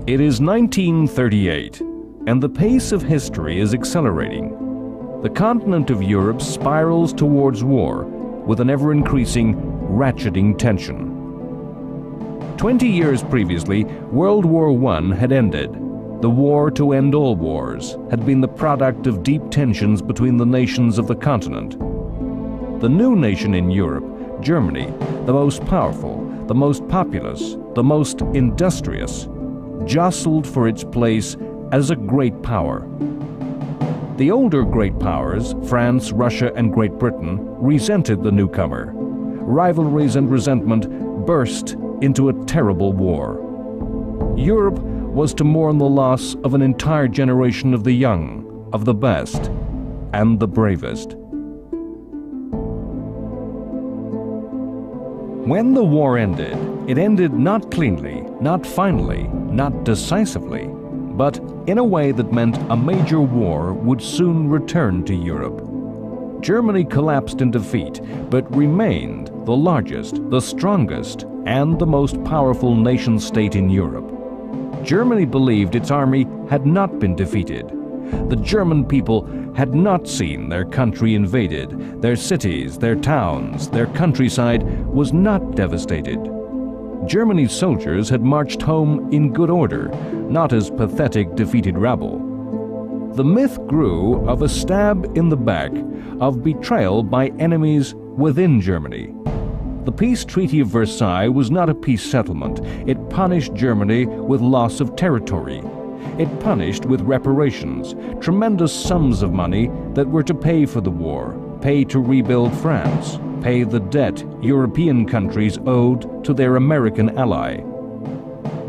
It is 1938, and the pace of history is accelerating. The continent of Europe spirals towards war with an ever-increasing, ratcheting tension. 20 years previously, World War I had ended. The war to end all wars had been the product of deep tensions between the nations of the continent. The new nation in Europe, Germany, the most powerful, the most populous, the most industrious, jostled for its place as a great power. The older great powers, France, Russia, and Great Britain, resented the newcomer. Rivalries and resentment burst into a terrible war. Europe was to mourn the loss of an entire generation of the young, of the best, and the bravest. When the war ended, it ended not cleanly, not finally, not decisively, but in a way that meant a major war would soon return to Europe. Germany collapsed in defeat, but remained the largest, the strongest, and the most powerful nation-state in Europe. Germany believed its army had not been defeated. The German people had not seen their country invaded. Their cities, their towns, their countryside was not devastated. Germany's soldiers had marched home in good order, not as pathetic defeated rabble. The myth grew of a stab in the back, of betrayal by enemies within Germany. The peace treaty of Versailles was not a peace settlement. It punished Germany with loss of territory. It punished with reparations, tremendous sums of money that were to pay for the war, pay to rebuild France, pay the debt European countries owed to their American ally.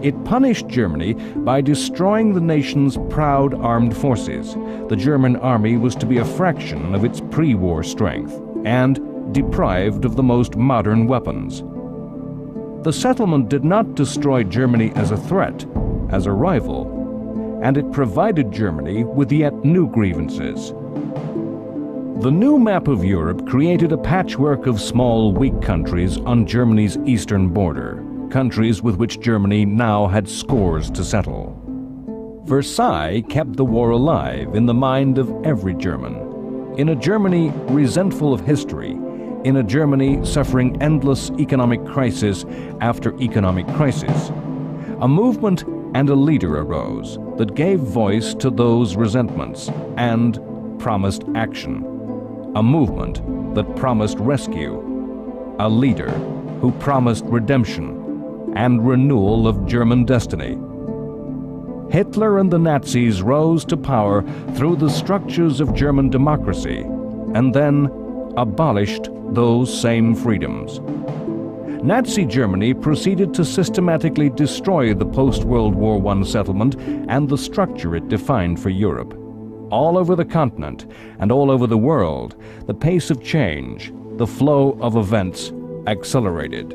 It punished Germany by destroying the nation's proud armed forces. The German army was to be a fraction of its pre-war strength and deprived of the most modern weapons. The settlement did not destroy Germany as a threat, as a rival, and it provided Germany with yet new grievances. The new map of Europe created a patchwork of small, weak countries on Germany's eastern border, countries with which Germany now had scores to settle. Versailles kept the war alive in the mind of every German. In a Germany resentful of history, in a Germany suffering endless economic crisis after economic crisis, a movement and a leader arose that gave voice to those resentments and promised action. A movement that promised rescue. A leader who promised redemption and renewal of German destiny. Hitler and the Nazis rose to power through the structures of German democracy and then abolished those same freedoms. Nazi Germany proceeded to systematically destroy the post-World War I settlement and the structure it defined for Europe. All over the continent and all over the world, the pace of change, the flow of events accelerated.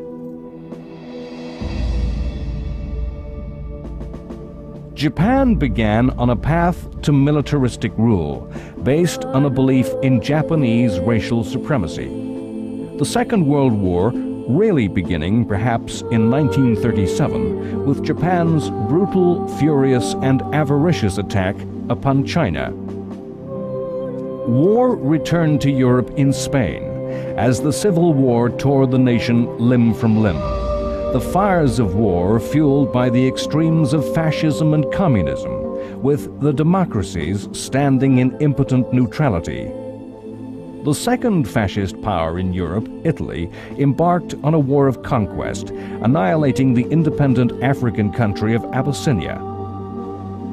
Japan began on a path to militaristic rule, based on a belief in Japanese racial supremacy. The Second World War really beginning perhaps in 1937 with Japan's brutal, furious, and avaricious attack upon China. War returned to Europe in Spain as the Civil War tore the nation limb from limb. The fires of war fueled by the extremes of fascism and communism, with the democracies standing in impotent neutrality. The second fascist power in Europe, Italy, embarked on a war of conquest, annihilating the independent African country of Abyssinia.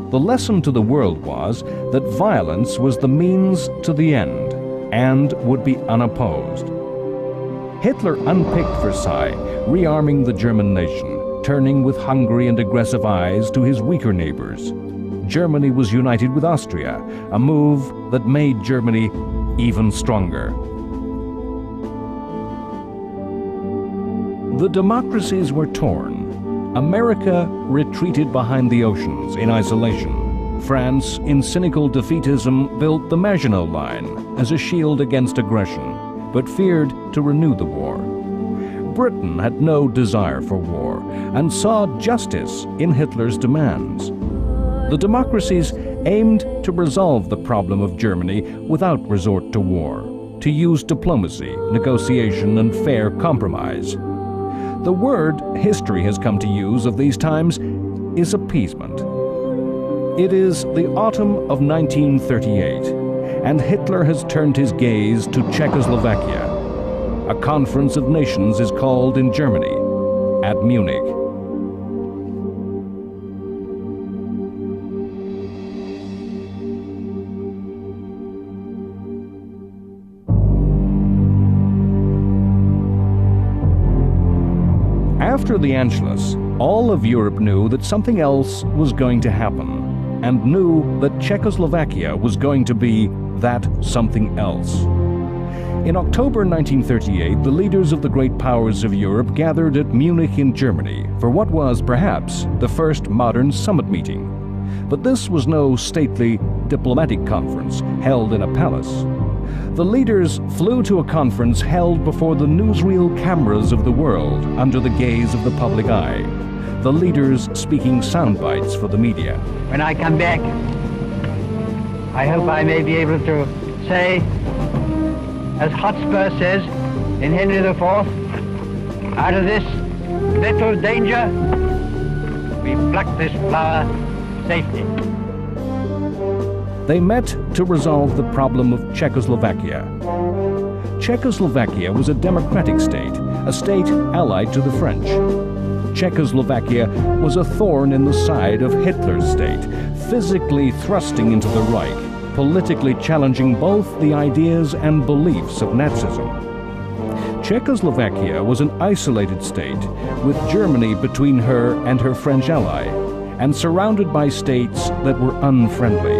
The lesson to the world was that violence was the means to the end and would be unopposed. Hitler unpicked Versailles, rearming the German nation, turning with hungry and aggressive eyes to his weaker neighbors. Germany was united with Austria, a move that made Germany even stronger. The democracies were torn. America retreated behind the oceans in isolation. France, in cynical defeatism, built the Maginot Line as a shield against aggression, but feared to renew the war. Britain had no desire for war and saw justice in Hitler's demands. The democracies aimed to resolve the problem of Germany without resort to war, to use diplomacy, negotiation, and fair compromise. The word history has come to use of these times is appeasement. It is the autumn of 1938, and Hitler has turned his gaze to Czechoslovakia. A conference of nations is called in Germany, at Munich. After the Anschluss, all of Europe knew that something else was going to happen, and knew that Czechoslovakia was going to be that something else. In October 1938, the leaders of the great powers of Europe gathered at Munich in Germany for what was perhaps the first modern summit meeting. But this was no stately diplomatic conference held in a palace. The leaders flew to a conference held before the newsreel cameras of the world under the gaze of the public eye. The leaders speaking sound bites for the media. When I come back, I hope I may be able to say, as Hotspur says in Henry IV, out of this little danger, we pluck this flower safely. They met to resolve the problem of Czechoslovakia. Czechoslovakia was a democratic state, a state allied to the French. Czechoslovakia was a thorn in the side of Hitler's state, physically thrusting into the Reich, politically challenging both the ideas and beliefs of Nazism. Czechoslovakia was an isolated state, with Germany between her and her French ally, and surrounded by states that were unfriendly.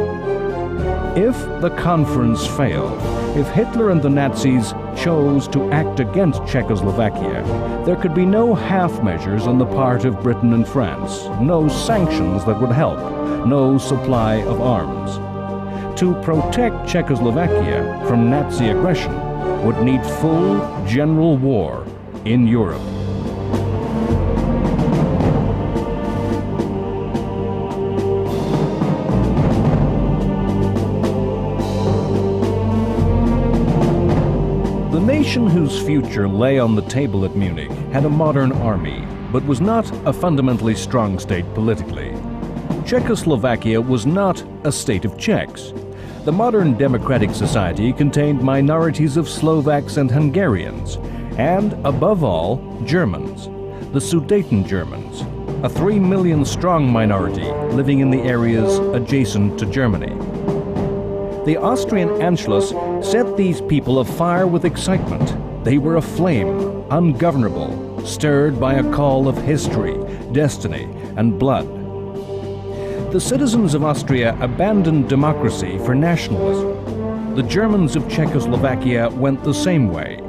If the conference failed, if Hitler and the Nazis chose to act against Czechoslovakia, there could be no half measures on the part of Britain and France, no sanctions that would help, no supply of arms. To protect Czechoslovakia from Nazi aggression would need full general war in Europe. The nation whose future lay on the table at Munich had a modern army, but was not a fundamentally strong state politically. Czechoslovakia was not a state of Czechs. The modern democratic society contained minorities of Slovaks and Hungarians, and, above all, Germans, the Sudeten Germans, a 3 million strong minority living in the areas adjacent to Germany. The Austrian Anschluss set these people afire with excitement. They were aflame, ungovernable, stirred by a call of history, destiny, and blood. The citizens of Austria abandoned democracy for nationalism. The Germans of Czechoslovakia went the same way.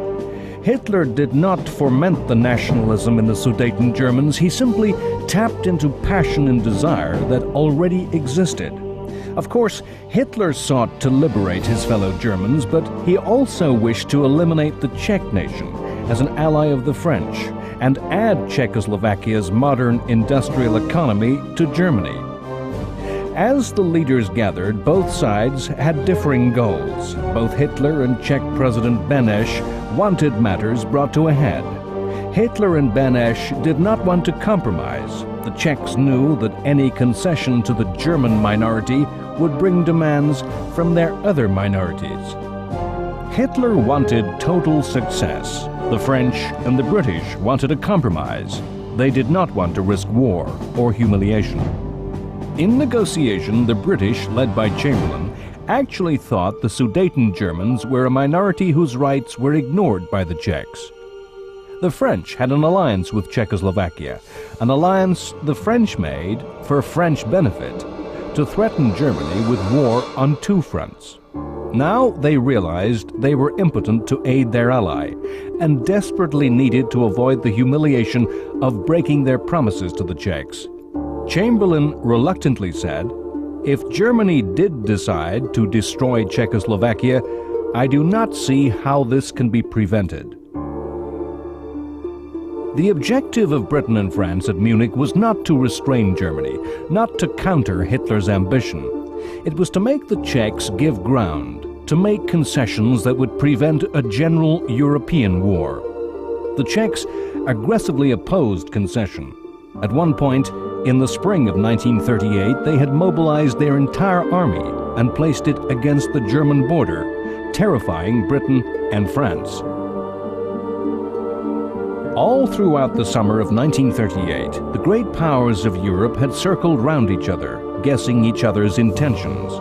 Hitler did not foment the nationalism in the Sudeten Germans. He simply tapped into passion and desire that already existed. Of course, Hitler sought to liberate his fellow Germans, but he also wished to eliminate the Czech nation as an ally of the French and add Czechoslovakia's modern industrial economy to Germany. As the leaders gathered, both sides had differing goals. Both Hitler and Czech President Beneš wanted matters brought to a head. Hitler and Beneš did not want to compromise. The Czechs knew that any concession to the German minority would bring demands from their other minorities. Hitler wanted total success. The French and the British wanted a compromise. They did not want to risk war or humiliation. In negotiation, the British, led by Chamberlain, actually thought the Sudeten Germans were a minority whose rights were ignored by the Czechs. The French had an alliance with Czechoslovakia, an alliance the French made for French benefit, to threaten Germany with war on two fronts. Now they realized they were impotent to aid their ally, and desperately needed to avoid the humiliation of breaking their promises to the Czechs. Chamberlain reluctantly said, "If Germany did decide to destroy Czechoslovakia, I do not see how this can be prevented." The objective of Britain and France at Munich was not to restrain Germany, not to counter Hitler's ambition. It was to make the Czechs give ground, to make concessions that would prevent a general European war. The Czechs aggressively opposed concession. At one point, in the spring of 1938, they had mobilized their entire army and placed it against the German border, terrifying Britain and France. All throughout the summer of 1938, the great powers of Europe had circled round each other, guessing each other's intentions.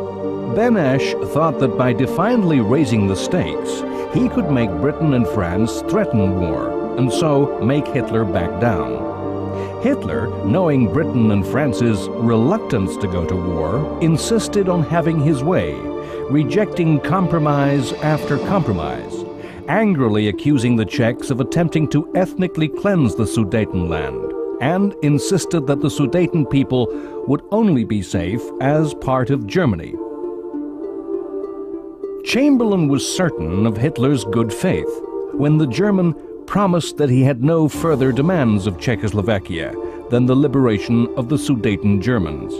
Benesch thought that by defiantly raising the stakes, he could make Britain and France threaten war, and so make Hitler back down. Hitler, knowing Britain and France's reluctance to go to war, insisted on having his way, rejecting compromise after compromise, angrily accusing the Czechs of attempting to ethnically cleanse the Sudetenland, and insisted that the Sudeten people would only be safe as part of Germany. Chamberlain was certain of Hitler's good faith when the German promised that he had no further demands of Czechoslovakia than the liberation of the Sudeten Germans.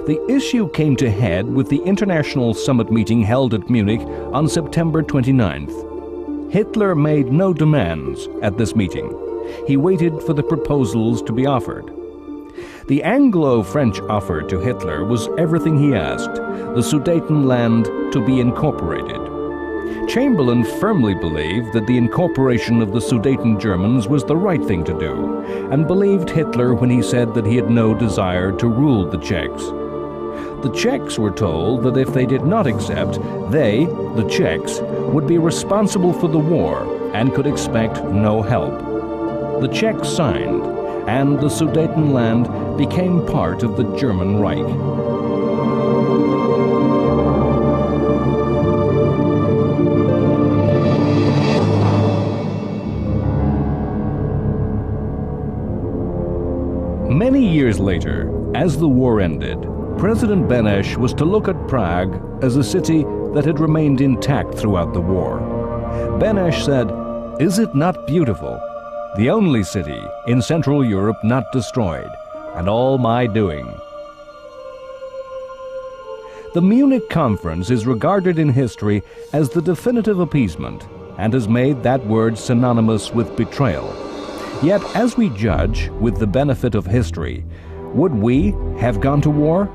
The issue came to head with the international summit meeting held at Munich on September 29th. Hitler made no demands at this meeting. He waited for the proposals to be offered. The Anglo-French offer to Hitler was everything he asked, the Sudetenland to be incorporated. Chamberlain firmly believed that the incorporation of the Sudeten Germans was the right thing to do, and believed Hitler when he said that he had no desire to rule the Czechs. The Czechs were told that if they did not accept, they, the Czechs, would be responsible for the war and could expect no help. The Czechs signed, and the Sudetenland became part of the German Reich. Many years later, as the war ended, President Benesch was to look at Prague as a city that had remained intact throughout the war. Benesch said, "Is it not beautiful? The only city in Central Europe not destroyed, and all my doing." The Munich Conference is regarded in history as the definitive appeasement and has made that word synonymous with betrayal. Yet, as we judge with the benefit of history, would we have gone to war?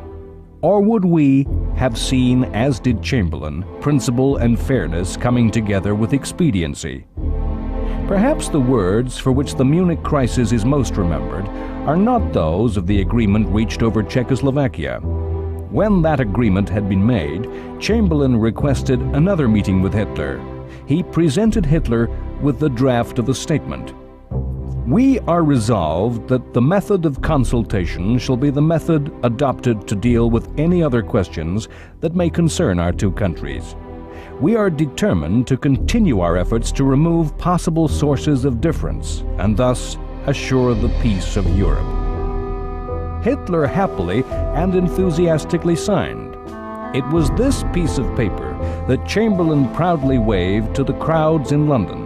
Or would we have seen, as did Chamberlain, principle and fairness coming together with expediency? Perhaps the words for which the Munich crisis is most remembered are not those of the agreement reached over Czechoslovakia. When that agreement had been made, Chamberlain requested another meeting with Hitler. He presented Hitler with the draft of a statement. "We are resolved that the method of consultation shall be the method adopted to deal with any other questions that may concern our two countries. We are determined to continue our efforts to remove possible sources of difference and thus assure the peace of Europe." Hitler happily and enthusiastically signed. It was this piece of paper that Chamberlain proudly waved to the crowds in London.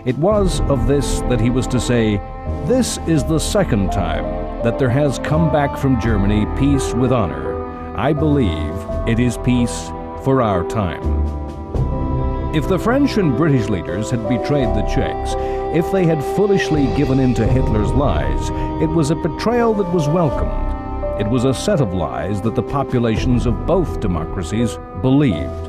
It was of this that he was to say, "This is the second time that there has come back from Germany peace with honor. I believe it is peace for our time." If the French and British leaders had betrayed the Czechs, if they had foolishly given in to Hitler's lies, it was a betrayal that was welcomed. It was a set of lies that the populations of both democracies believed.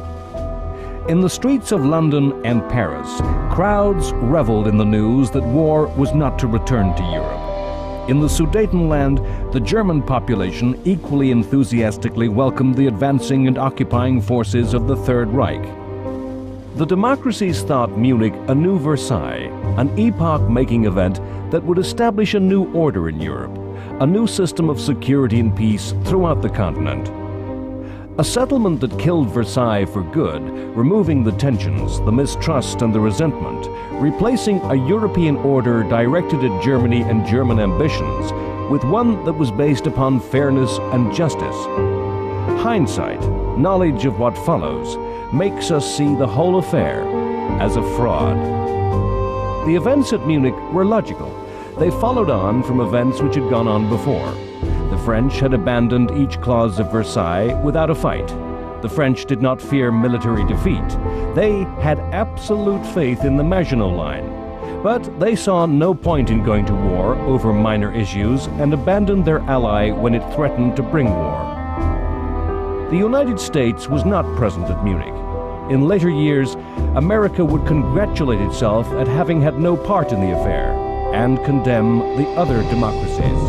In the streets of London and Paris, crowds reveled in the news that war was not to return to Europe. In the Sudetenland, the German population equally enthusiastically welcomed the advancing and occupying forces of the Third Reich. The democracies thought Munich a new Versailles, an epoch-making event that would establish a new order in Europe, a new system of security and peace throughout the continent. A settlement that killed Versailles for good, removing the tensions, the mistrust and the resentment, replacing a European order directed at Germany and German ambitions with one that was based upon fairness and justice. Hindsight, knowledge of what follows, makes us see the whole affair as a fraud. The events at Munich were logical. They followed on from events which had gone on before. The French had abandoned each clause of Versailles without a fight. The French did not fear military defeat. They had absolute faith in the Maginot Line. But they saw no point in going to war over minor issues and abandoned their ally when it threatened to bring war. The United States was not present at Munich. In later years, America would congratulate itself at having had no part in the affair and condemn the other democracies.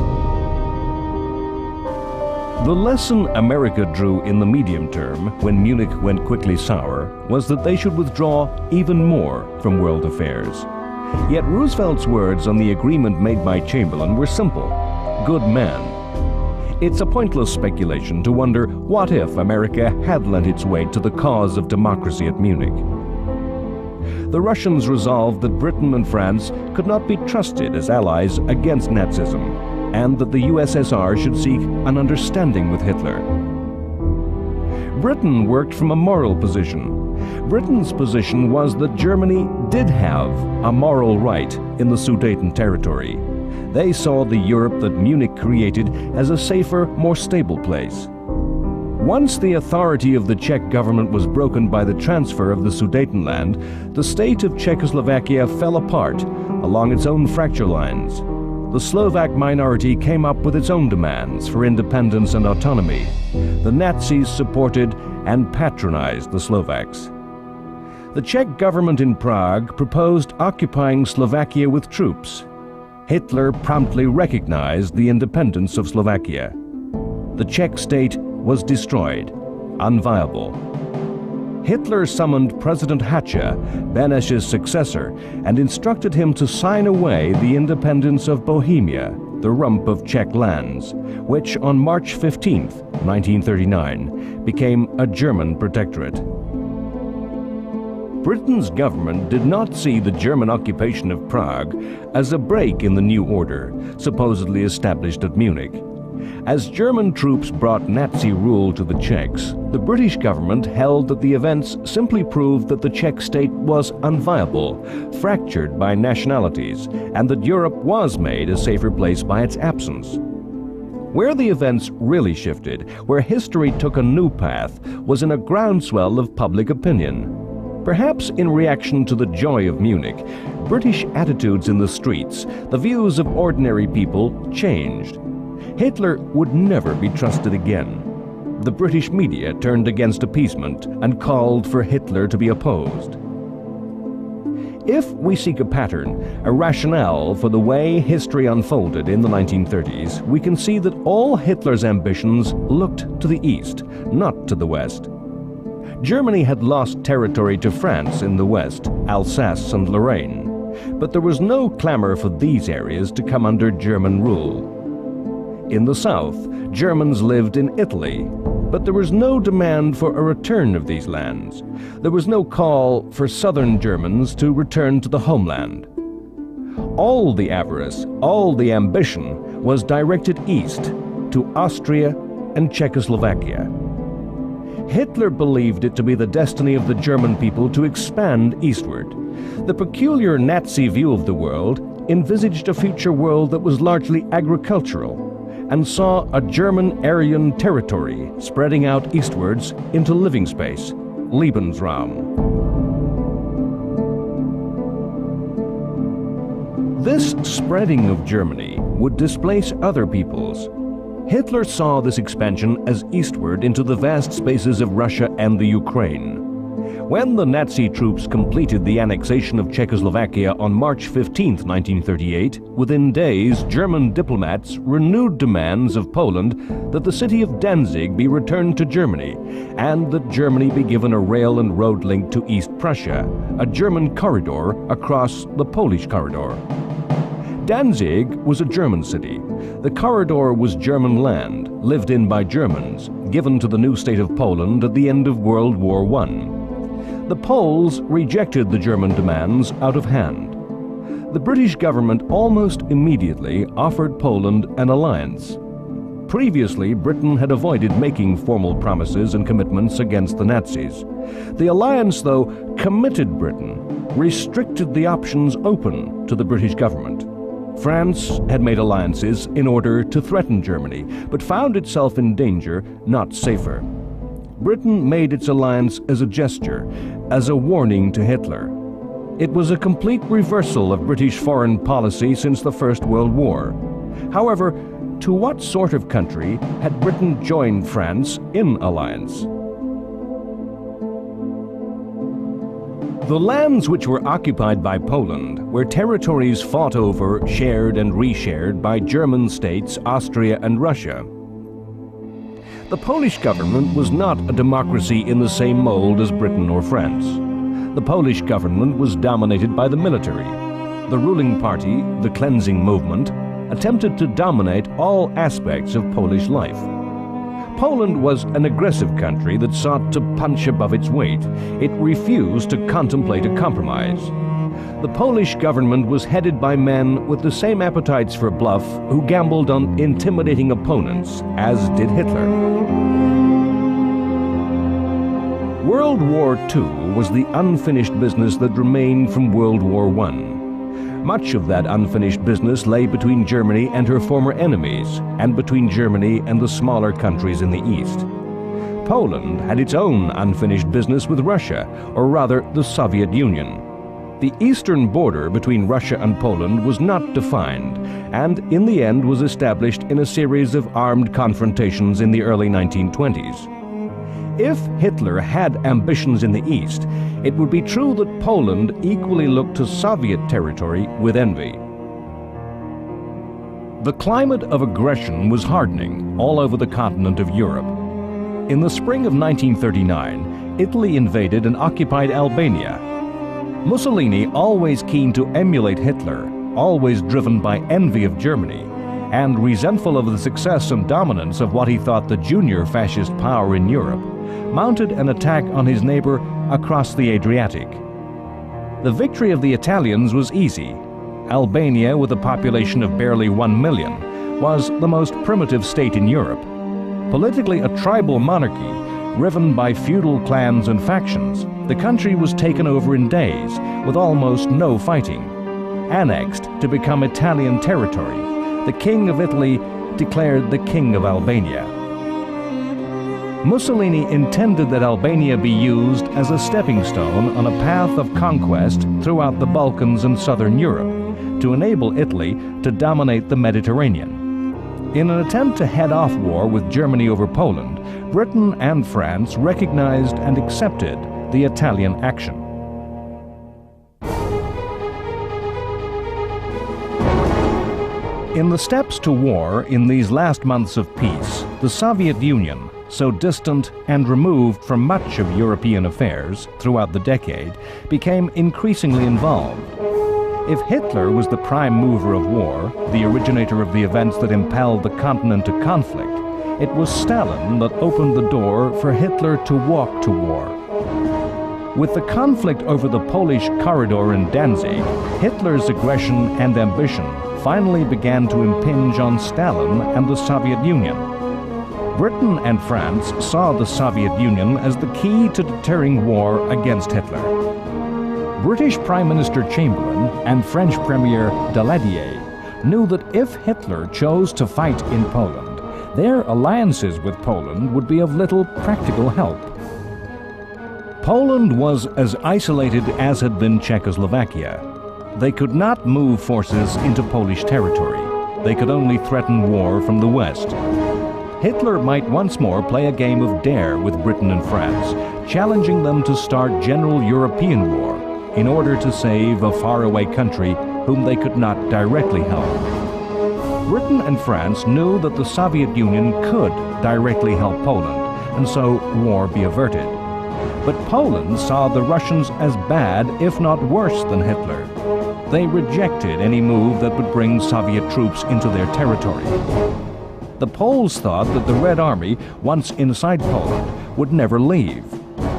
The lesson America drew in the medium term, when Munich went quickly sour, was that they should withdraw even more from world affairs. Yet Roosevelt's words on the agreement made by Chamberlain were simple: good man. It's a pointless speculation to wonder what if America had lent its weight to the cause of democracy at Munich. The Russians resolved that Britain and France could not be trusted as allies against Nazism, and that the USSR should seek an understanding with Hitler. Britain worked from a moral position. Britain's position was that Germany did have a moral right in the Sudeten territory. They saw the Europe that Munich created as a safer, more stable place. Once the authority of the Czech government was broken by the transfer of the Sudetenland, the state of Czechoslovakia fell apart along its own fracture lines. The Slovak minority came up with its own demands for independence and autonomy. The Nazis supported and patronized the Slovaks. The Czech government in Prague proposed occupying Slovakia with troops. Hitler promptly recognized the independence of Slovakia. The Czech state was destroyed, unviable. Hitler summoned President Hacha, Beneš's successor, and instructed him to sign away the independence of Bohemia, the rump of Czech lands, which on March 15, 1939, became a German protectorate. Britain's government did not see the German occupation of Prague as a break in the new order, supposedly established at Munich. As German troops brought Nazi rule to the Czechs, the British government held that the events simply proved that the Czech state was unviable, fractured by nationalities, and that Europe was made a safer place by its absence. Where the events really shifted, where history took a new path, was in a groundswell of public opinion. Perhaps in reaction to the joy of Munich, British attitudes in the streets, the views of ordinary people changed. Hitler would never be trusted again. The British media turned against appeasement and called for Hitler to be opposed. If we seek a pattern, a rationale for the way history unfolded in the 1930s, we can see that all Hitler's ambitions looked to the east, not to the west. Germany had lost territory to France in the west, Alsace and Lorraine, but there was no clamor for these areas to come under German rule. In the south, Germans lived in Italy, but there was no demand for a return of these lands. There was no call for southern Germans to return to the homeland. All the avarice, all the ambition was directed east, to Austria and Czechoslovakia. Hitler believed it to be the destiny of the German people to expand eastward. The peculiar Nazi view of the world envisaged a future world that was largely agricultural, and saw a German Aryan territory spreading out eastwards into living space, Lebensraum. This spreading of Germany would displace other peoples. Hitler saw this expansion as eastward into the vast spaces of Russia and the Ukraine. When the Nazi troops completed the annexation of Czechoslovakia on March 15, 1938, within days German diplomats renewed demands of Poland that the city of Danzig be returned to Germany, and that Germany be given a rail and road link to East Prussia, a German corridor across the Polish corridor. Danzig was a German city. The corridor was German land, lived in by Germans, given to the new state of Poland at the end of World War I. The Poles rejected the German demands out of hand. The British government almost immediately offered Poland an alliance. Previously, Britain had avoided making formal promises and commitments against the Nazis. The alliance, though, committed Britain, restricted the options open to the British government. France had made alliances in order to threaten Germany, but found itself in danger, not safer. Britain made its alliance as a gesture, as a warning to Hitler. It was a complete reversal of British foreign policy since the First World War. However, to what sort of country had Britain joined France in alliance? The lands which were occupied by Poland were territories fought over, shared and reshared by German states, Austria and Russia. The Polish government was not a democracy in the same mold as Britain or France. The Polish government was dominated by the military. The ruling party, the cleansing movement, attempted to dominate all aspects of Polish life. Poland was an aggressive country that sought to punch above its weight. It refused to contemplate a compromise. The Polish government was headed by men with the same appetites for bluff who gambled on intimidating opponents, as did Hitler. World War II was the unfinished business that remained from World War I. Much of that unfinished business lay between Germany and her former enemies, and between Germany and the smaller countries in the East. Poland had its own unfinished business with Russia, or rather the Soviet Union. The eastern border between Russia and Poland was not defined, and in the end was established in a series of armed confrontations in the early 1920s. If Hitler had ambitions in the East, it would be true that Poland equally looked to Soviet territory with envy. The climate of aggression was hardening all over the continent of Europe. In the spring of 1939, Italy invaded and occupied Albania. Mussolini, always keen to emulate Hitler, always driven by envy of Germany, and resentful of the success and dominance of what he thought the junior fascist power in Europe, mounted an attack on his neighbor across the Adriatic. The victory of the Italians was easy. Albania, with a population of barely 1 million, was the most primitive state in Europe. Politically a tribal monarchy, riven by feudal clans and factions, the country was taken over in days, with almost no fighting. Annexed to become Italian territory, the King of Italy declared the King of Albania. Mussolini intended that Albania be used as a stepping stone on a path of conquest throughout the Balkans and southern Europe, to enable Italy to dominate the Mediterranean. In an attempt to head off war with Germany over Poland, Britain and France recognized and accepted the Italian action. In the steps to war in these last months of peace, the Soviet Union, so distant and removed from much of European affairs throughout the decade, became increasingly involved. If Hitler was the prime mover of war, the originator of the events that impelled the continent to conflict, it was Stalin that opened the door for Hitler to walk to war. With the conflict over the Polish corridor in Danzig, Hitler's aggression and ambition finally began to impinge on Stalin and the Soviet Union. Britain and France saw the Soviet Union as the key to deterring war against Hitler. British Prime Minister Chamberlain and French Premier Daladier knew that if Hitler chose to fight in Poland, their alliances with Poland would be of little practical help. Poland was as isolated as had been Czechoslovakia. They could not move forces into Polish territory. They could only threaten war from the west. Hitler might once more play a game of dare with Britain and France, challenging them to start general European war in order to save a faraway country whom they could not directly help. Britain and France knew that the Soviet Union could directly help Poland, and so war be averted. But Poland saw the Russians as bad, if not worse, than Hitler. They rejected any move that would bring Soviet troops into their territory. The Poles thought that the Red Army, once inside Poland, would never leave,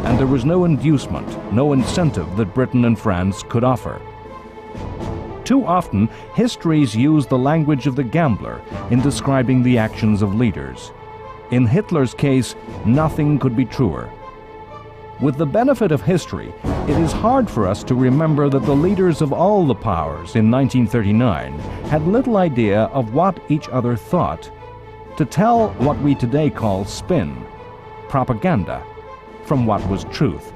and there was no inducement, no incentive that Britain and France could offer. Too often, histories use the language of the gambler in describing the actions of leaders. In Hitler's case, nothing could be truer. With the benefit of history, it is hard for us to remember that the leaders of all the powers in 1939 had little idea of what each other thought, to tell what we today call spin, propaganda, from what was truth.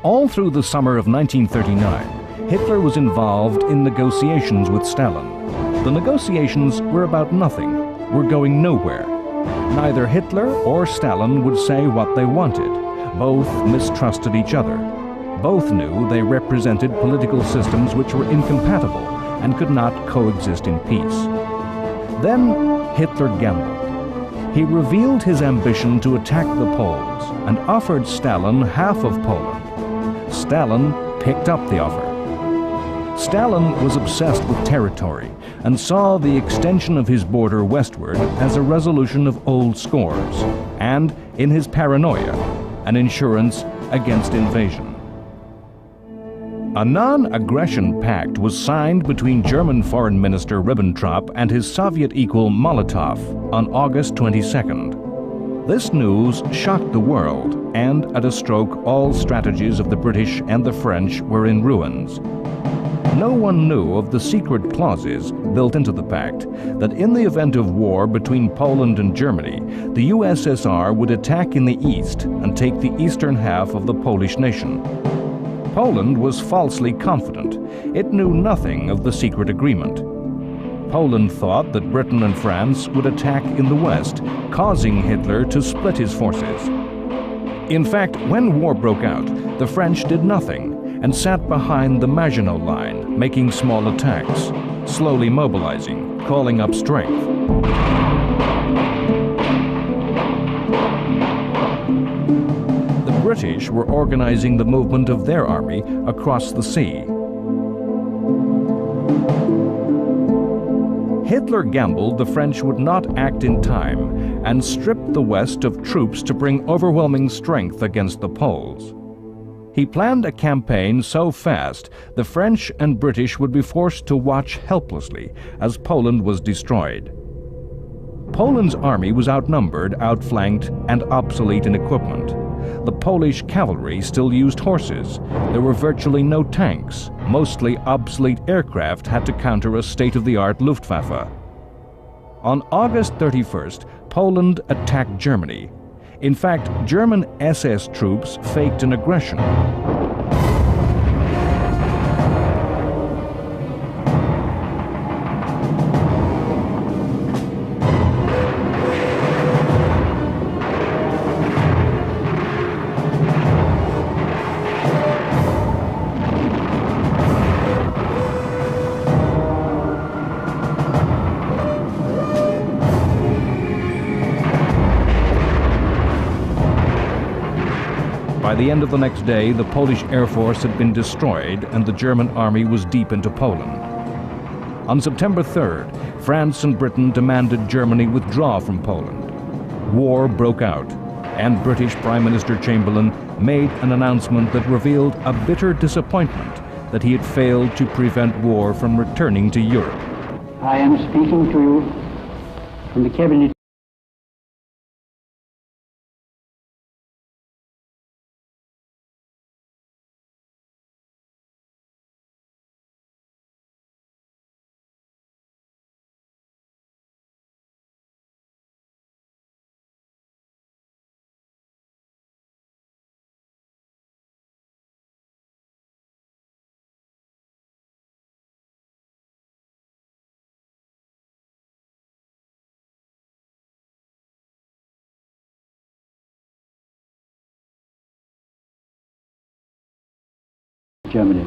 All through the summer of 1939, Hitler was involved in negotiations with Stalin. The negotiations were about nothing, were going nowhere. Neither Hitler or Stalin would say what they wanted. Both mistrusted each other. Both knew they represented political systems which were incompatible and could not coexist in peace. Then Hitler gambled. He revealed his ambition to attack the Poles and offered Stalin half of Poland. Stalin picked up the offer. Stalin was obsessed with territory and saw the extension of his border westward as a resolution of old scores and, in his paranoia, an insurance against invasion. A non-aggression pact was signed between German Foreign Minister Ribbentrop and his Soviet equal Molotov on August 22nd. This news shocked the world, and at a stroke all strategies of the British and the French were in ruins. No one knew of the secret clauses built into the pact that in the event of war between Poland and Germany, the USSR would attack in the east and take the eastern half of the Polish nation. Poland was falsely confident. It knew nothing of the secret agreement. Poland thought that Britain and France would attack in the west, causing Hitler to split his forces. In fact, when war broke out, the French did nothing and sat behind the Maginot Line, making small attacks, slowly mobilizing, calling up strength. The British were organizing the movement of their army across the sea. Hitler gambled the French would not act in time and stripped the West of troops to bring overwhelming strength against the Poles. He planned a campaign so fast the French and British would be forced to watch helplessly as Poland was destroyed. Poland's army was outnumbered, outflanked, and obsolete in equipment. The Polish cavalry still used horses. There were virtually no tanks. Mostly obsolete aircraft had to counter a state-of-the-art Luftwaffe. On August 31st, Poland attacked Germany. In fact, German SS troops faked an aggression. By the end of the next day, the Polish Air Force had been destroyed and the German army was deep into Poland. On September 3rd, France and Britain demanded Germany withdraw from Poland. War broke out, and British Prime Minister Chamberlain made an announcement that revealed a bitter disappointment that he had failed to prevent war from returning to Europe. I am speaking to you from the Cabinet. Germany.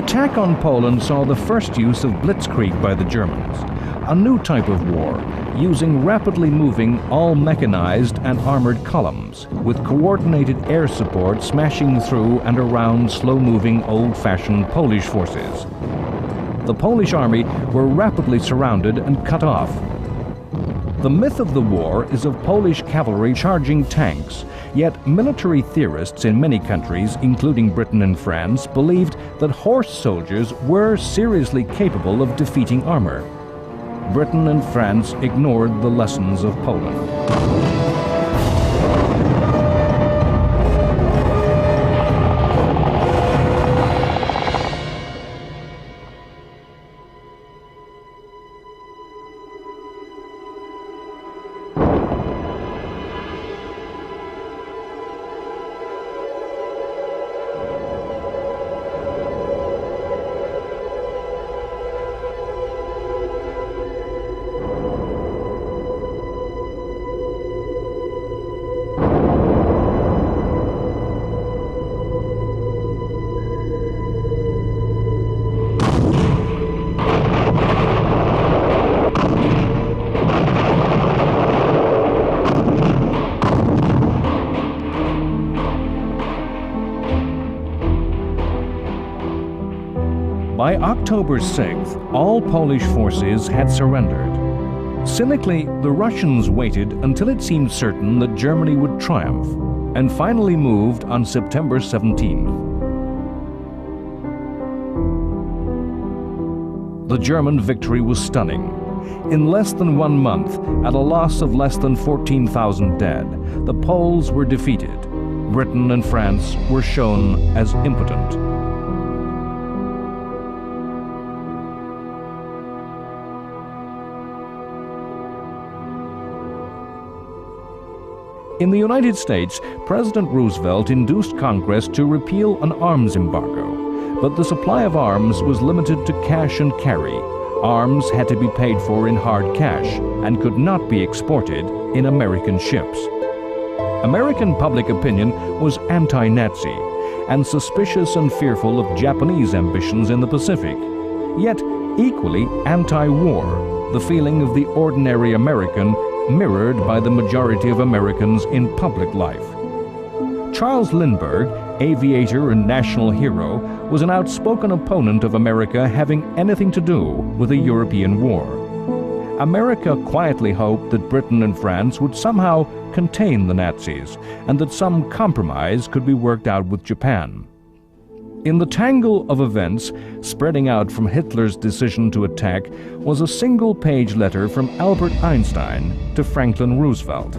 attack on Poland saw the first use of blitzkrieg by the Germans, a new type of war, using rapidly moving, all-mechanized and armored columns, with coordinated air support smashing through and around slow-moving, old-fashioned Polish forces. The Polish army were rapidly surrounded and cut off. The myth of the war is of Polish cavalry charging tanks, yet military theorists in many countries, including Britain and France, believed that horse soldiers were seriously capable of defeating armor. Britain and France ignored the lessons of Poland. By October 6th, all Polish forces had surrendered. Cynically, the Russians waited until it seemed certain that Germany would triumph, and finally moved on September 17th. The German victory was stunning. In less than 1 month, at a loss of less than 14,000 dead, the Poles were defeated. Britain and France were shown as impotent. In the United States, President Roosevelt induced Congress to repeal an arms embargo, but the supply of arms was limited to cash and carry. Arms had to be paid for in hard cash and could not be exported in American ships. American public opinion was anti-Nazi and suspicious and fearful of Japanese ambitions in the Pacific, yet equally anti-war, the feeling of the ordinary American mirrored by the majority of Americans in public life. Charles Lindbergh, aviator and national hero, was an outspoken opponent of America having anything to do with a European war. America quietly hoped that Britain and France would somehow contain the Nazis and that some compromise could be worked out with Japan. In the tangle of events spreading out from Hitler's decision to attack was a single-page letter from Albert Einstein to Franklin Roosevelt.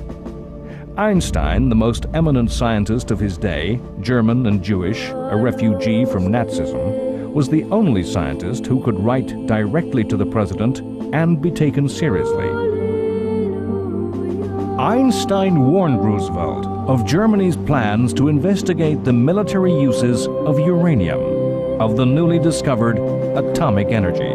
Einstein, the most eminent scientist of his day, German and Jewish, a refugee from Nazism, was the only scientist who could write directly to the president and be taken seriously. Einstein warned Roosevelt of Germany's plans to investigate the military uses of uranium, of the newly discovered atomic energy.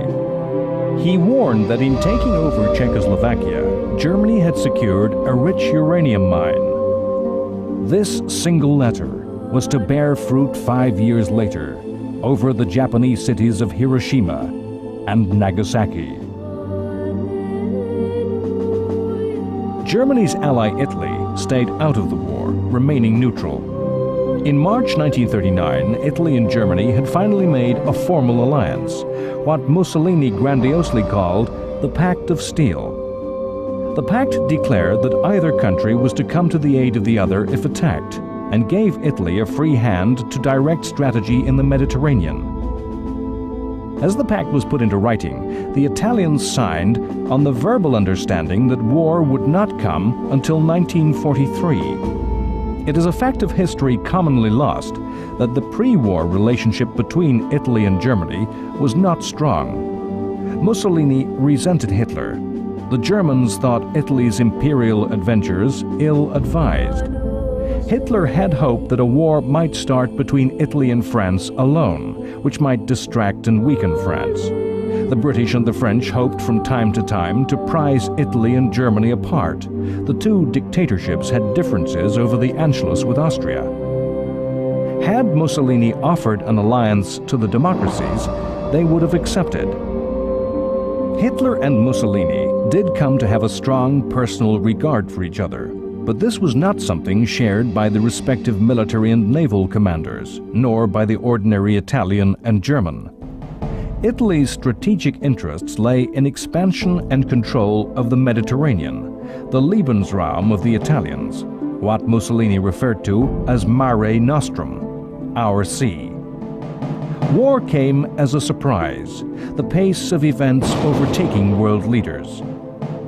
He warned that in taking over Czechoslovakia, Germany had secured a rich uranium mine. This single letter was to bear fruit 5 years later over the Japanese cities of Hiroshima and Nagasaki. Germany's ally Italy stayed out of the war, remaining neutral. In March 1939, Italy and Germany had finally made a formal alliance, what Mussolini grandiosely called the Pact of Steel. The pact declared that either country was to come to the aid of the other if attacked, and gave Italy a free hand to direct strategy in the Mediterranean. As the pact was put into writing, the Italians signed on the verbal understanding that war would not come until 1943. It is a fact of history commonly lost that the pre-war relationship between Italy and Germany was not strong. Mussolini resented Hitler. The Germans thought Italy's imperial adventures ill-advised. Hitler had hoped that a war might start between Italy and France alone, which might distract and weaken France. The British and the French hoped from time to time to prize Italy and Germany apart. The two dictatorships had differences over the Anschluss with Austria. Had Mussolini offered an alliance to the democracies, they would have accepted. Hitler and Mussolini did come to have a strong personal regard for each other, but this was not something shared by the respective military and naval commanders, nor by the ordinary Italian and German. Italy's strategic interests lay in expansion and control of the Mediterranean, the Lebensraum of the Italians, what Mussolini referred to as Mare Nostrum, our sea. War came as a surprise, the pace of events overtaking world leaders.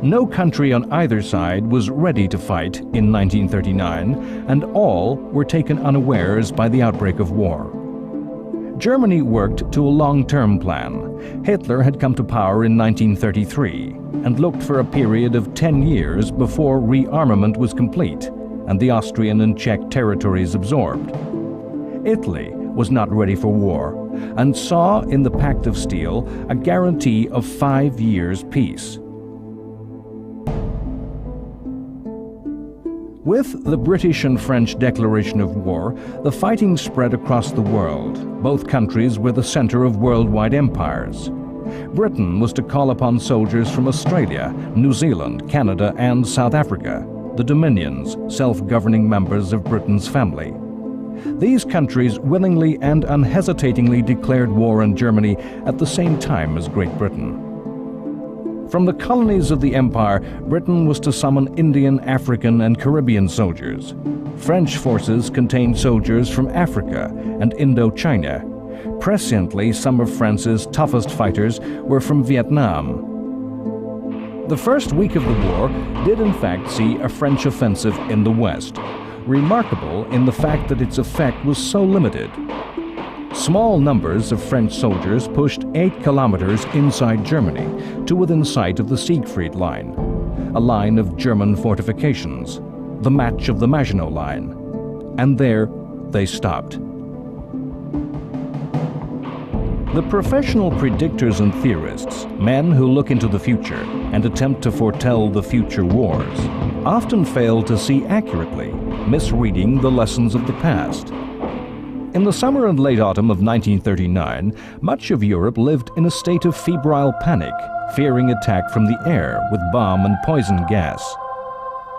No country on either side was ready to fight in 1939, and all were taken unawares by the outbreak of war. Germany worked to a long-term plan. Hitler had come to power in 1933 and looked for a period of 10 years before rearmament was complete and the Austrian and Czech territories absorbed. Italy was not ready for war and saw in the Pact of Steel a guarantee of 5 years' peace. With the British and French declaration of war, the fighting spread across the world. Both countries were the center of worldwide empires. Britain was to call upon soldiers from Australia, New Zealand, Canada, and South Africa, the Dominions, self-governing members of Britain's family. These countries willingly and unhesitatingly declared war on Germany at the same time as Great Britain. From the colonies of the empire, Britain was to summon Indian, African, and Caribbean soldiers. French forces contained soldiers from Africa and Indochina. Presciently, some of France's toughest fighters were from Vietnam. The first week of the war did in fact see a French offensive in the west, remarkable in the fact that its effect was so limited. Small numbers of French soldiers pushed 8 kilometers inside Germany to within sight of the Siegfried Line, a line of German fortifications, the match of the Maginot Line, and there they stopped. The professional predictors and theorists, men who look into the future and attempt to foretell the future wars, often fail to see accurately, misreading the lessons of the past. In the summer and late autumn of 1939, much of Europe lived in a state of febrile panic, fearing attack from the air with bomb and poison gas.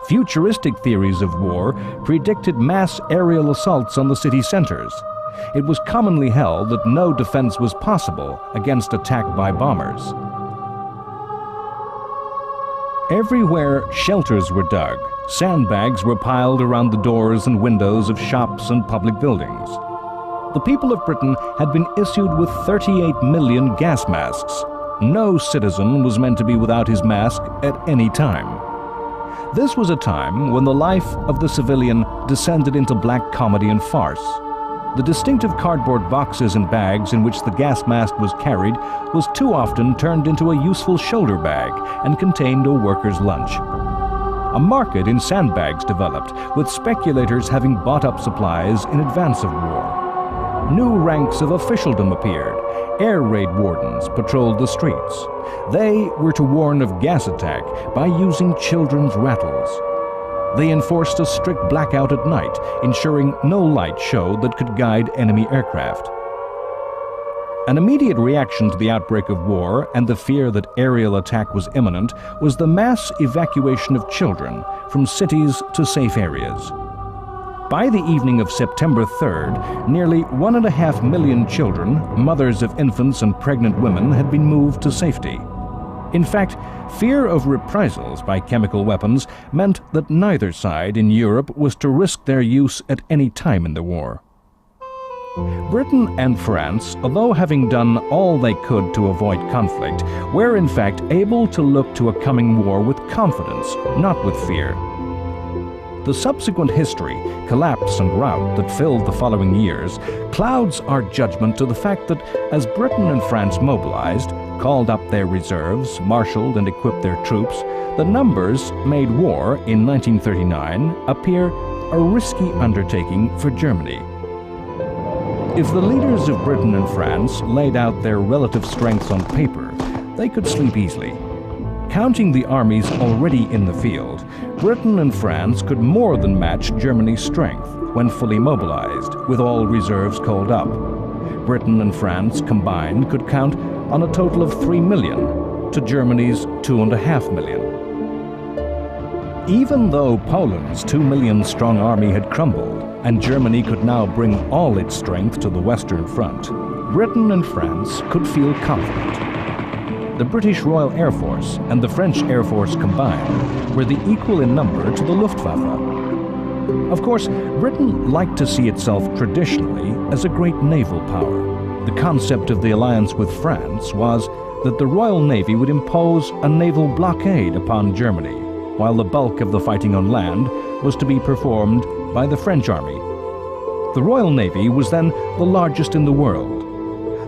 Futuristic theories of war predicted mass aerial assaults on the city centers. It was commonly held that no defense was possible against attack by bombers. Everywhere shelters were dug, sandbags were piled around the doors and windows of shops and public buildings. The people of Britain had been issued with 38 million gas masks. No citizen was meant to be without his mask at any time. This was a time when the life of the civilian descended into black comedy and farce. The distinctive cardboard boxes and bags in which the gas mask was carried was too often turned into a useful shoulder bag and contained a worker's lunch. A market in sandbags developed, with speculators having bought up supplies in advance of war. New ranks of officialdom appeared. Air raid wardens patrolled the streets. They were to warn of gas attack by using children's rattles. They enforced a strict blackout at night, ensuring no light showed that could guide enemy aircraft. An immediate reaction to the outbreak of war and the fear that aerial attack was imminent was the mass evacuation of children from cities to safe areas. By the evening of September 3rd, nearly 1.5 million children, mothers of infants and pregnant women, had been moved to safety. In fact, fear of reprisals by chemical weapons meant that neither side in Europe was to risk their use at any time in the war. Britain and France, although having done all they could to avoid conflict, were in fact able to look to a coming war with confidence, not with fear. The subsequent history, collapse and rout that filled the following years clouds our judgment to the fact that as Britain and France mobilized, called up their reserves, marshaled and equipped their troops, the numbers made war in 1939 appear a risky undertaking for Germany. If the leaders of Britain and France laid out their relative strengths on paper, they could sleep easily. Counting the armies already in the field, Britain and France could more than match Germany's strength when fully mobilized, with all reserves called up. Britain and France combined could count on a total of 3 million to Germany's 2.5 million. Even though Poland's 2 million strong army had crumbled and Germany could now bring all its strength to the Western Front, Britain and France could feel confident. The British Royal Air Force and the French Air Force combined were the equal in number to the Luftwaffe. Of course, Britain liked to see itself traditionally as a great naval power. The concept of the alliance with France was that the Royal Navy would impose a naval blockade upon Germany, while the bulk of the fighting on land was to be performed by the French army. The Royal Navy was then the largest in the world.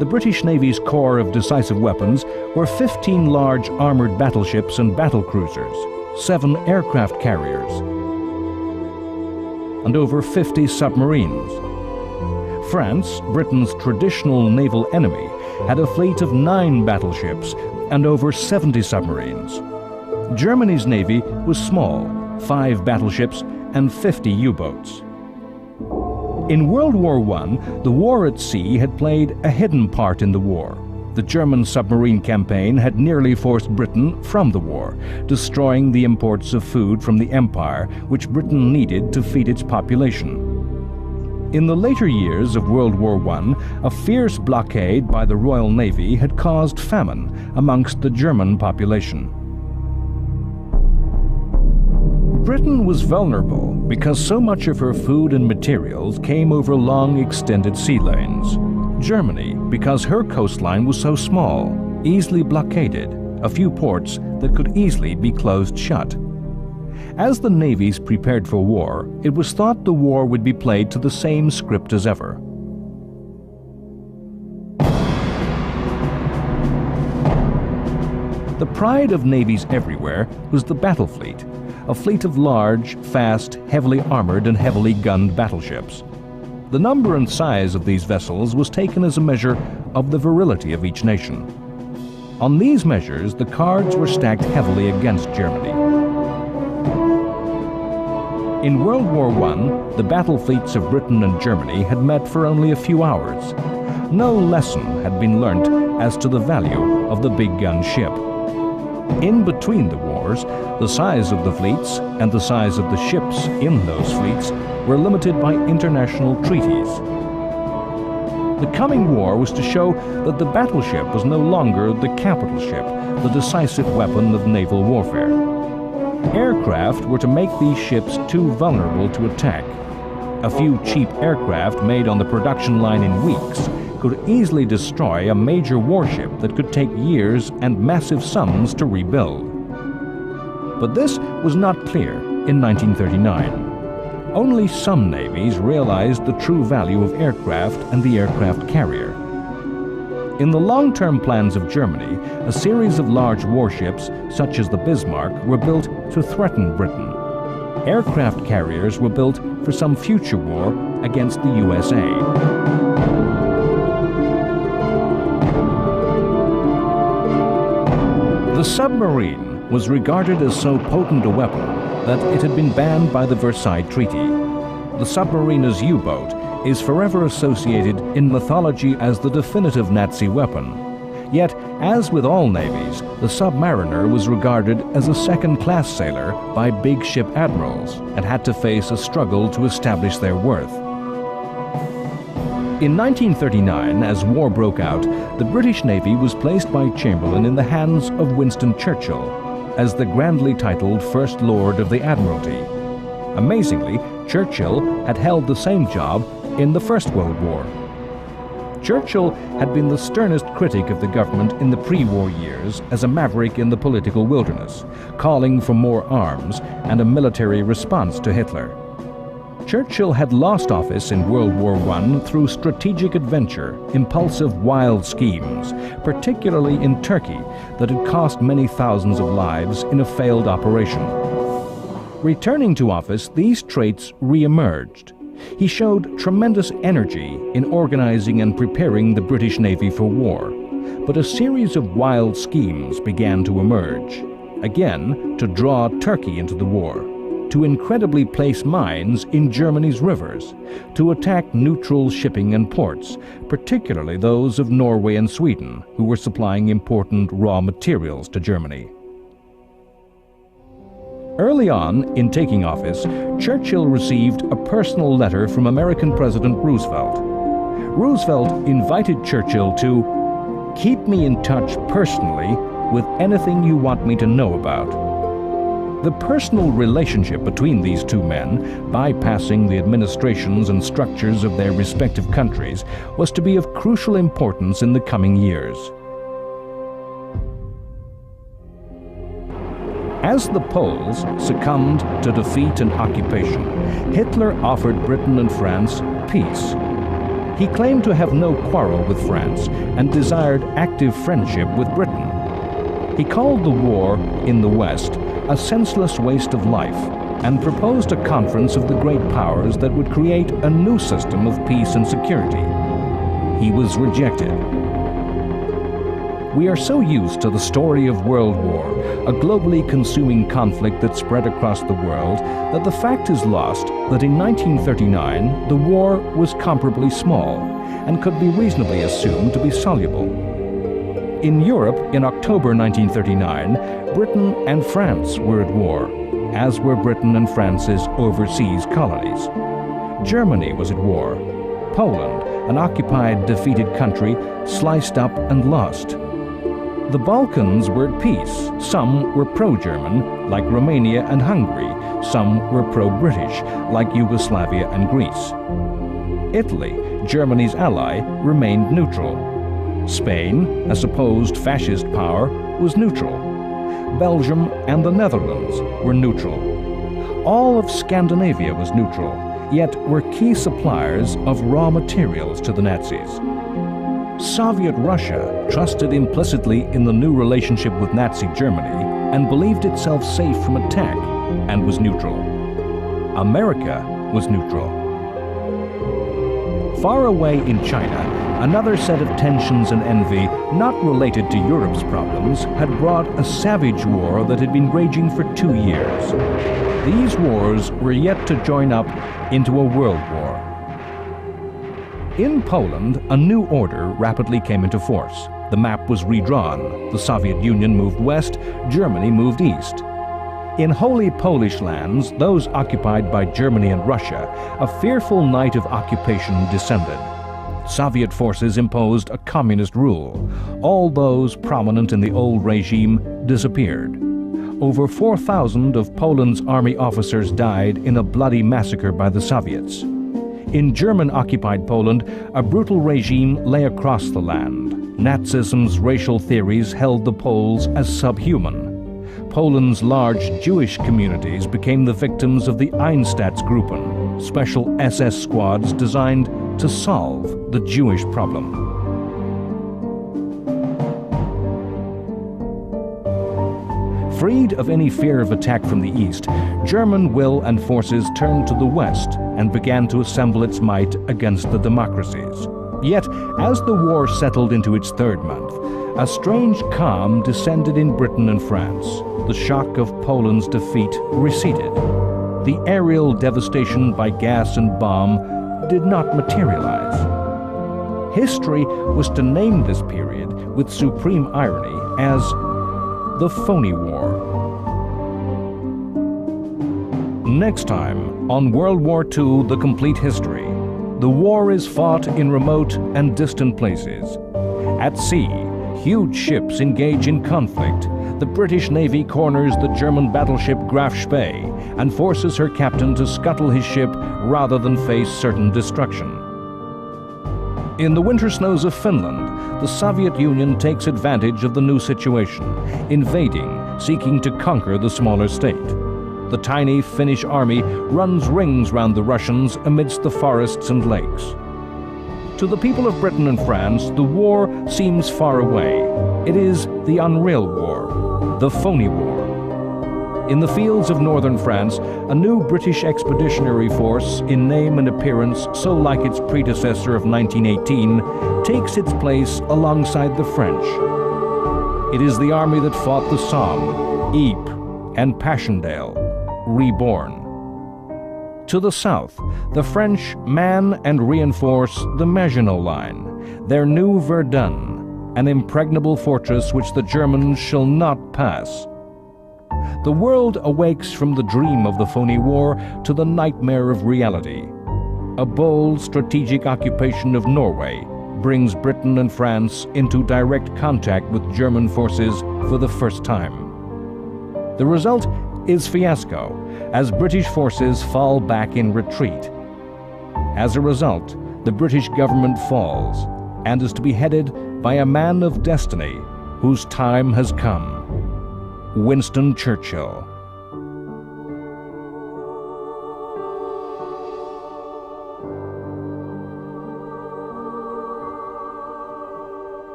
The British Navy's corps of decisive weapons were 15 large armored battleships and battlecruisers, 7 aircraft carriers, and over 50 submarines. France, Britain's traditional naval enemy, had a fleet of 9 battleships and over 70 submarines. Germany's navy was small, 5 battleships and 50 U-boats. In World War I, the war at sea had played a hidden part in the war. The German submarine campaign had nearly forced Britain from the war, destroying the imports of food from the empire, which Britain needed to feed its population. In the later years of World War I, a fierce blockade by the Royal Navy had caused famine amongst the German population. Britain was vulnerable because so much of her food and materials came over long, extended sea lanes. Germany, because her coastline was so small, easily blockaded a few ports that could easily be closed shut. As the navies prepared for war, it was thought the war would be played to the same script as ever. The pride of navies everywhere was the battle fleet, a fleet of large, fast, heavily armored and heavily gunned battleships. The number and size of these vessels was taken as a measure of the virility of each nation. On these measures, the cards were stacked heavily against Germany. In World War I, the battle fleets of Britain and Germany had met for only a few hours. No lesson had been learnt as to the value of the big gun ship. In between the wars, the size of the fleets and the size of the ships in those fleets were limited by international treaties. The coming war was to show that the battleship was no longer the capital ship, the decisive weapon of naval warfare. Aircraft were to make these ships too vulnerable to attack. A few cheap aircraft made on the production line in weeks could easily destroy a major warship that could take years and massive sums to rebuild. But this was not clear in 1939. Only some navies realized the true value of aircraft and the aircraft carrier. In the long-term plans of Germany, a series of large warships, such as the Bismarck, were built to threaten Britain. Aircraft carriers were built for some future war against the USA. The submarine was regarded as so potent a weapon that it had been banned by the Versailles Treaty. The submarine as U-boat is forever associated in mythology as the definitive Nazi weapon. Yet, as with all navies, the submariner was regarded as a second-class sailor by big ship admirals and had to face a struggle to establish their worth. In 1939, as war broke out, the British Navy was placed by Chamberlain in the hands of Winston Churchill as the grandly titled First Lord of the Admiralty. Amazingly, Churchill had held the same job in the First World War. Churchill had been the sternest critic of the government in the pre-war years as a maverick in the political wilderness, calling for more arms and a military response to Hitler. Churchill had lost office in World War I through strategic adventure, impulsive, wild schemes, particularly in Turkey, that had cost many thousands of lives in a failed operation. Returning to office, these traits re-emerged. He showed tremendous energy in organizing and preparing the British Navy for war, but a series of wild schemes began to emerge. again to draw Turkey into the war, to incredibly place mines in Germany's rivers, to attack neutral shipping and ports, particularly those of Norway and Sweden, who were supplying important raw materials to Germany. Early on, in taking office, Churchill received a personal letter from American President Roosevelt. Roosevelt invited Churchill to keep me in touch personally with anything you want me to know about. The personal relationship between these two men, bypassing the administrations and structures of their respective countries, was to be of crucial importance in the coming years. As the Poles succumbed to defeat and occupation, Hitler offered Britain and France peace. He claimed to have no quarrel with France and desired active friendship with Britain. He called the war in the West a senseless waste of life and proposed a conference of the great powers that would create a new system of peace and security. He was rejected. We are so used to the story of World War, a globally consuming conflict that spread across the world, that the fact is lost that in 1939 the war was comparably small and could be reasonably assumed to be soluble. In Europe, in October 1939, Britain and France were at war, as were Britain and France's overseas colonies. Germany was at war. Poland, an occupied, defeated country, sliced up and lost. The Balkans were at peace. Some were pro-German, like Romania and Hungary. Some were pro-British, like Yugoslavia and Greece. Italy, Germany's ally, remained neutral. Spain, a supposed fascist power, was neutral. Belgium and the Netherlands were neutral. All of Scandinavia was neutral, yet were key suppliers of raw materials to the Nazis. Soviet Russia trusted implicitly in the new relationship with Nazi Germany and believed itself safe from attack and was neutral. America was neutral. Far away in China, another set of tensions and envy, not related to Europe's problems, had brought a savage war that had been raging for 2 years. These wars were yet to join up into a world war. In Poland, a new order rapidly came into force. The map was redrawn. The Soviet Union moved west, Germany moved east. In holy Polish lands, those occupied by Germany and Russia, a fearful night of occupation descended. Soviet forces imposed a communist rule. All those prominent in the old regime disappeared. Over 4,000 of Poland's army officers died in a bloody massacre by the Soviets. In German-occupied Poland, a brutal regime lay across the land. Nazism's racial theories held the Poles as subhuman. Poland's large Jewish communities became the victims of the Einsatzgruppen, special SS squads designed to solve the Jewish problem. Freed of any fear of attack from the east, German will and forces turned to the west and began to assemble its might against the democracies. Yet, as the war settled into its third month, a strange calm descended in Britain and France. The shock of Poland's defeat receded. The aerial devastation by gas and bomb did not materialize. History was to name this period, with supreme irony, as the Phony War. Next time, on World War II, The Complete History, the war is fought in remote and distant places. At sea, huge ships engage in conflict. The British Navy corners the German battleship Graf Spee and forces her captain to scuttle his ship rather than face certain destruction. In the winter snows of Finland, the Soviet Union takes advantage of the new situation, invading, seeking to conquer the smaller state. The tiny Finnish army runs rings round the Russians amidst the forests and lakes. To the people of Britain and France, the war seems far away. It is the unreal war, the phony war. In the fields of northern France, a new British expeditionary force, in name and appearance so like its predecessor of 1918, takes its place alongside the French. It is the army that fought the Somme, Ypres, and Passchendaele, reborn. To the south, the French man and reinforce the Maginot Line, their new Verdun, an impregnable fortress which the Germans shall not pass. The world awakes from the dream of the phony war to the nightmare of reality. A bold strategic occupation of Norway brings Britain and France into direct contact with German forces for the first time. The result is fiasco, as British forces fall back in retreat. As a result, the British government falls and is to be headed by a man of destiny whose time has come, Winston Churchill.